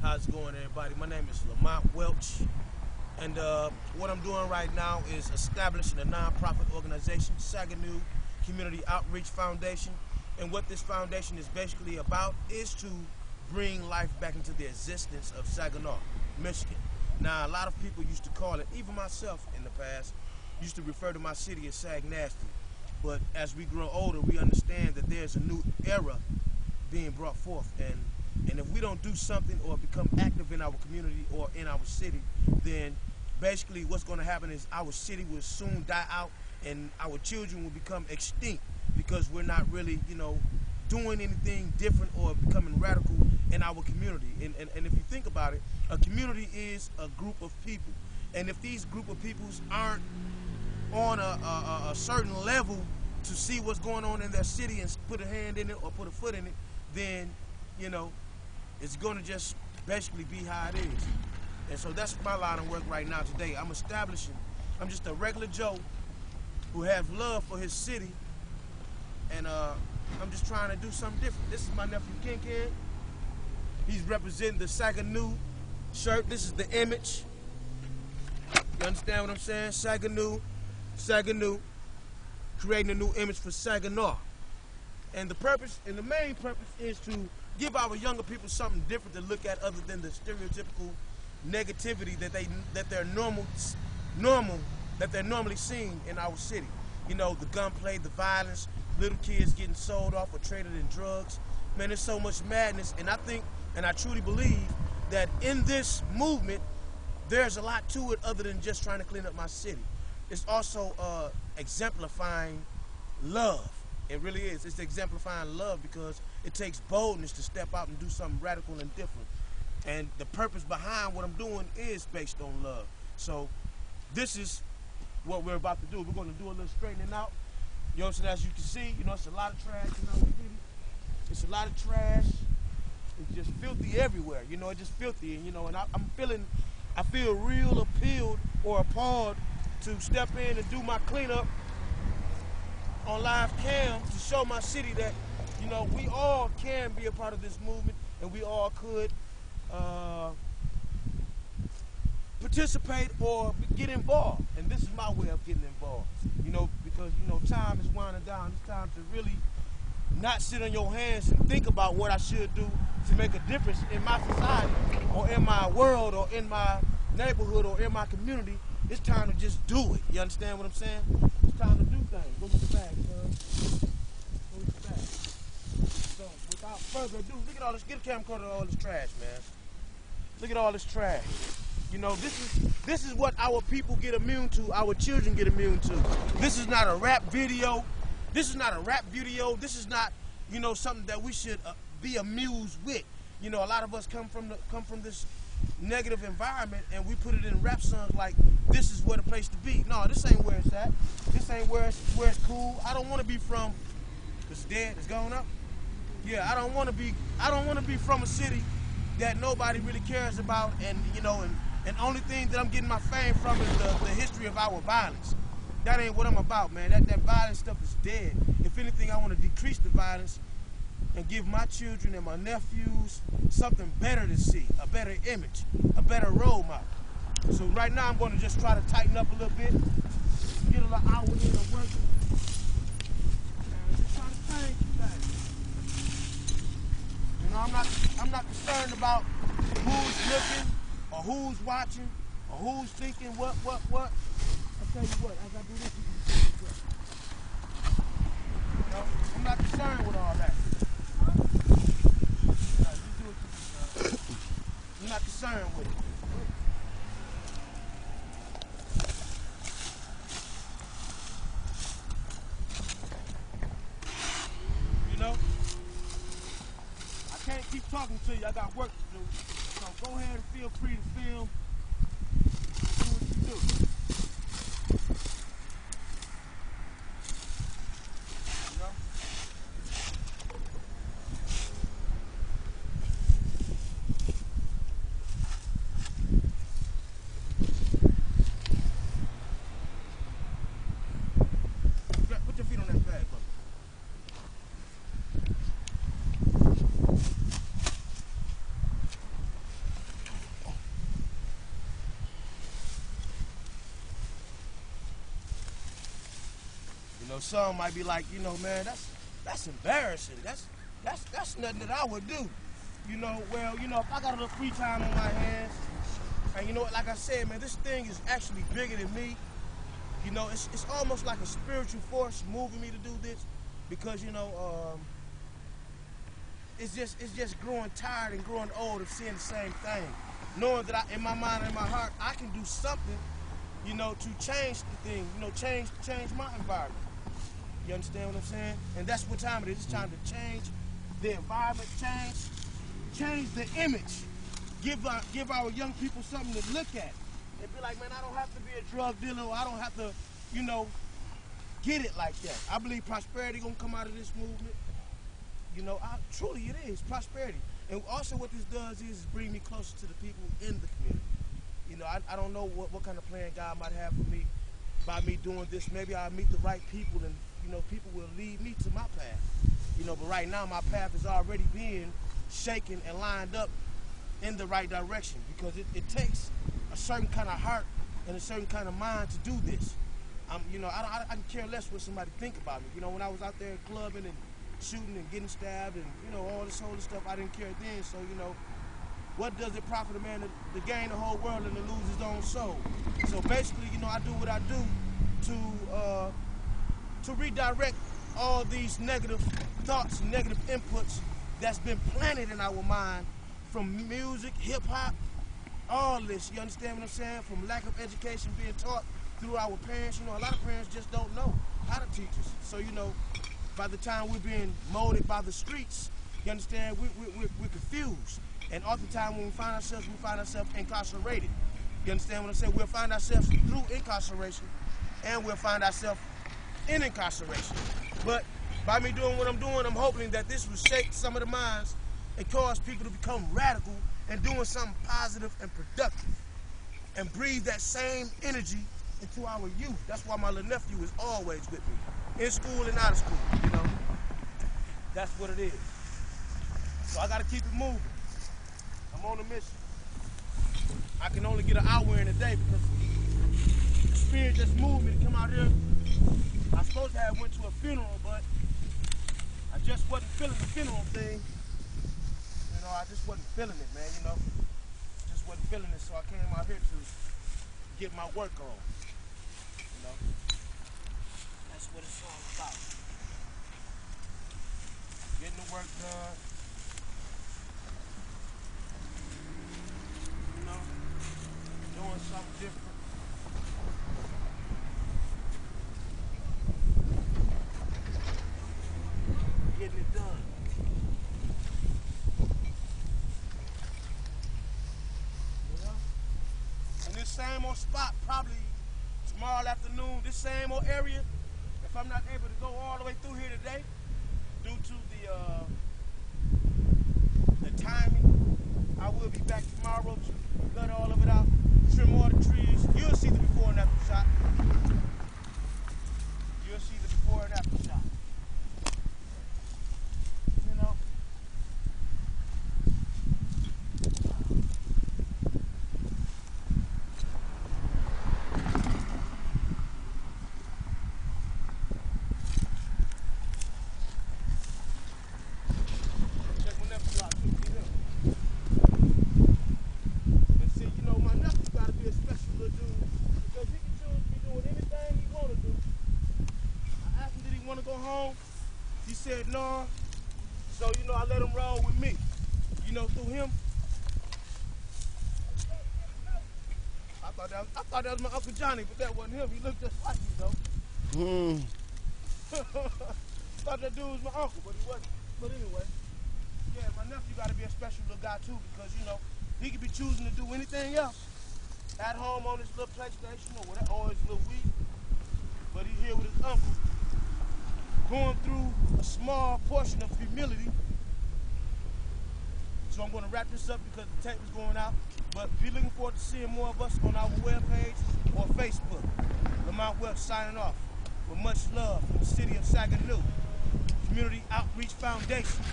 How's it going, everybody? My name is Lamont Welch, and what I'm doing right now is establishing a nonprofit organization, Saginaw Community Outreach Foundation. And what this foundation is basically about is to bring life back into the existence of Saginaw, Michigan. Now, a lot of people used to call it, even myself in the past, used to refer to my city as Sag Nasty. But as we grow older, we understand that there's a new era being brought forth, and if we don't do something or become active in our community or in our city, then basically what's going to happen is our city will soon die out and our children will become extinct because we're not really, doing anything different or becoming radical in our community. And if you think about it, a community is a group of people. And if these group of peoples aren't on a certain level to see what's going on in their city and put a hand in it or put a foot in it, then, it's going to just basically be how it is. And so that's my line of work right now today. I'm just a regular Joe who has love for his city, and I'm just trying to do something different. This is my nephew King. He's representing the Saginaw shirt. This is the image. You understand what I'm saying? Saginaw, creating a new image for Saginaw. And the main purpose is to give our younger people something different to look at other than the stereotypical negativity that they're normally seeing in our city. The gunplay, the violence, little kids getting sold off or traded in drugs. Man, there's so much madness, and I think, and I truly believe that in this movement, there's a lot to it other than just trying to clean up my city. It's also exemplifying love. It really is. It's exemplifying love because it takes boldness to step out and do something radical and different. And the purpose behind what I'm doing is based on love. So this is what we're about to do. We're going to do a little straightening out. You know what I'm saying? As you can see, it's a lot of trash in our city. It's a lot of trash. It's just filthy everywhere. It's just filthy. And I feel real appealed or appalled to step in and do my cleanup on live cam to show my city that, we all can be a part of this movement and we all could participate or get involved. And this is my way of getting involved, because, time is winding down. It's time to really not sit on your hands and think about what I should do to make a difference in my society or in my world or in my neighborhood or in my community. It's time to just do it. You understand what I'm saying? It's time to do things. Go get the bag, son. Go get the bag. So, without further ado, look at all this. Get a camcorder of all this trash, man. Look at all this trash. This is what our people get immune to, our children get immune to. This is not a rap video. This is not a rap video. This is not, something that we should be amused with. A lot of us come from this negative environment and we put it in rap songs like this is where the place to be. No, this ain't where it's at. This ain't where it's cool. I don't want to be from. It's dead. It's gone up. Yeah, I don't want to be from a city that nobody really cares about, and and only thing that I'm getting my fame from is the history of our violence. That ain't what I'm about, man. That violence stuff is dead. If anything, I want to decrease the violence and give my children and my nephews something better to see, a better image, a better role model. So right now I'm going to just try to tighten up a little bit, get a little hour in of work, and just try to change things. I'm not concerned about who's looking or who's watching or who's thinking what. I'll tell you what, as I do this, you can do this. I'm not concerned with all that. I'm not concerned with it. I can't keep talking to you. I got work to do. So go ahead and feel free to film. Do what you do. Put your feet on that bag, brother. some might be like, man, that's embarrassing. That's nothing that I would do. Well, if I got a little free time on my hands, and like I said, man, this thing is actually bigger than me. It's almost like a spiritual force moving me to do this, because it's just growing tired and growing old of seeing the same thing. Knowing that in my mind and in my heart, I can do something, to change the thing, change my environment. You understand what I'm saying? And that's what time it is. It's time to change the environment, change the image. Give our young people something to look at. And be like, man, I don't have to be a drug dealer, or I don't have to, get it like that. I believe prosperity gonna come out of this movement. Truly it is, prosperity. And also what this does is bring me closer to the people in the community. I don't know what kind of plan God might have for me by me doing this. Maybe I'll meet the right people, and, people will lead me to my path. But right now my path is already being shaken and lined up in the right direction, because it takes a certain kind of heart and a certain kind of mind to do this. I can care less what somebody think about me. When I was out there clubbing and shooting and getting stabbed and, all this whole stuff, I didn't care then. So, what does it profit a man to gain the whole world and to lose his own soul? So basically, I do what I do to redirect all these negative thoughts and negative inputs that's been planted in our mind from music, hip-hop, all this. You understand what I'm saying? From lack of education being taught through our parents. A lot of parents just don't know how to teach us. So, by the time we're being molded by the streets, you understand, we're confused. And oftentimes when we find ourselves incarcerated. You understand what I'm saying? We'll find ourselves through incarceration, and we'll find ourselves in incarceration. But by me doing what I'm doing, I'm hoping that this will shake some of the minds and cause people to become radical and doing something positive and productive, and breathe that same energy into our youth. That's why my little nephew is always with me, in school and out of school. That's what it is. So I gotta keep it moving. I'm on a mission. I can only get an hour in a day because the spirit just moved me to come out here. I was supposed to have went to a funeral, but I just wasn't feeling the funeral thing. I just wasn't feeling it, man, Just wasn't feeling it, so I came out here to get my work on, That's what it's all about. Getting the work done. Doing something different. Getting it done. Same old spot, probably tomorrow afternoon, this same old area. If I'm not able to go all the way through here today, due to the timing, I will be back tomorrow to gut all of it out, trim all the trees. You'll see the before and after shot. You'll see the before and after shot. He said no, so I let him roll with me. Through him. I thought that was my Uncle Johnny, but that wasn't him. He looked just like me though. Thought that dude was my uncle, but he wasn't. But anyway, yeah, my nephew got to be a special little guy too, because he could be choosing to do anything else at home on his little PlayStation or whatever, or his little Wii. But he's here with his uncle, going through a small portion of humility. So I'm going to wrap this up because the tape is going out. But be looking forward to seeing more of us on our webpage or Facebook. Lamont Welch signing off with much love from the city of Saginaw Community Outreach Foundation.